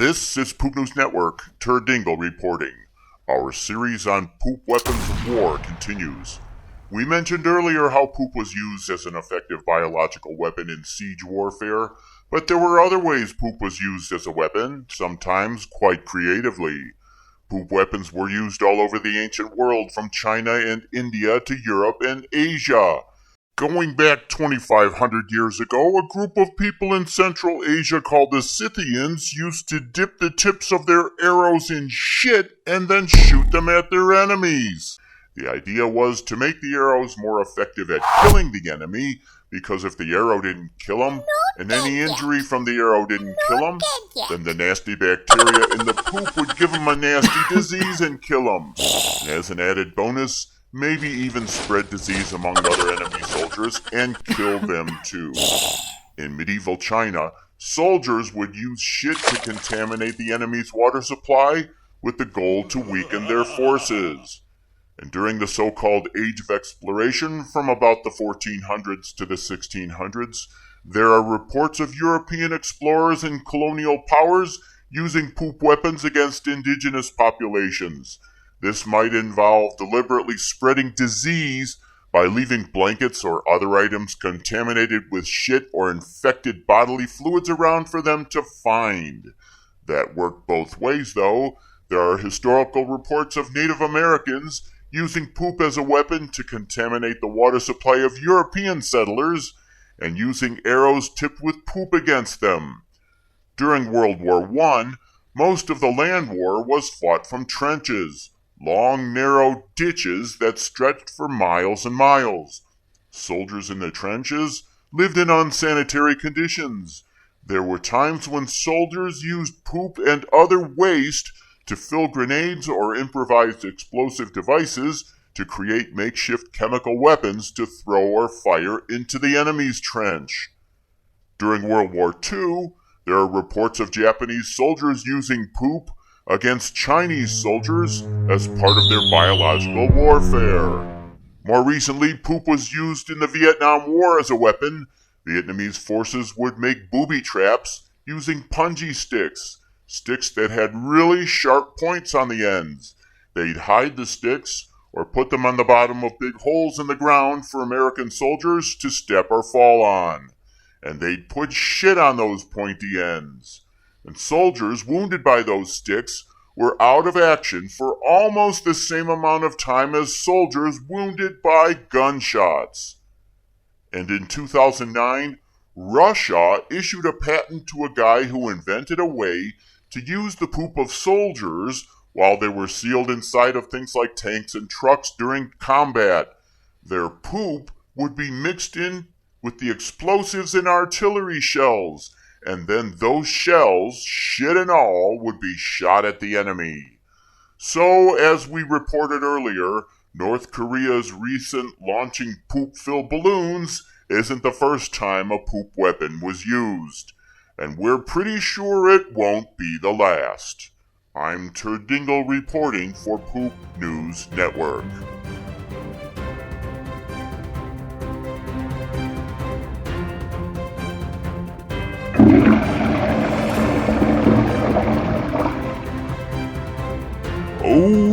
This is Poop News Network, Turdingle reporting. Our series on poop weapons of war continues. We mentioned earlier how poop was used as an effective biological weapon in siege warfare, but there were other ways poop was used as a weapon, sometimes quite creatively. Poop weapons were used all over the ancient world, from China and India to Europe and Asia. Going back 2,500 years ago, a group of people in Central Asia called the Scythians used to dip the tips of their arrows in shit and then shoot them at their enemies. The idea was to make the arrows more effective at killing the enemy, because if the arrow didn't kill them, and any injury from the arrow didn't kill them, then the nasty bacteria in the poop would give them a nasty disease and kill them. And as an added bonus, maybe even spread disease among other enemy soldiers and kill them too. In medieval China, soldiers would use shit to contaminate the enemy's water supply with the goal to weaken their forces. And during the so-called Age of Exploration from about the 1400s to the 1600s, there are reports of European explorers and colonial powers using poop weapons against indigenous populations. This might involve deliberately spreading disease by leaving blankets or other items contaminated with shit or infected bodily fluids around for them to find. That worked both ways, though. There are historical reports of Native Americans using poop as a weapon to contaminate the water supply of European settlers and using arrows tipped with poop against them. During World War I, most of the land war was fought from trenches. Long, narrow ditches that stretched for miles and miles. Soldiers in the trenches lived in unsanitary conditions. There were times when soldiers used poop and other waste to fill grenades or improvised explosive devices to create makeshift chemical weapons to throw or fire into the enemy's trench. During World War II, there are reports of Japanese soldiers using poop against Chinese soldiers as part of their biological warfare. More recently, poop was used in the Vietnam War as a weapon. Vietnamese forces would make booby traps using punji sticks that had really sharp points on the ends. They'd hide the sticks or put them on the bottom of big holes in the ground for American soldiers to step or fall on. And they'd put shit on those pointy ends. And soldiers wounded by those sticks were out of action for almost the same amount of time as soldiers wounded by gunshots. And in 2009, Russia issued a patent to a guy who invented a way to use the poop of soldiers while they were sealed inside of things like tanks and trucks during combat. Their poop would be mixed in with the explosives in artillery shells, and then those shells, shit and all, would be shot at the enemy. So, as we reported earlier, North Korea's recent launching poop-filled balloons isn't the first time a poop weapon was used, and we're pretty sure it won't be the last. I'm Turdingle reporting for Poop News Network. Oh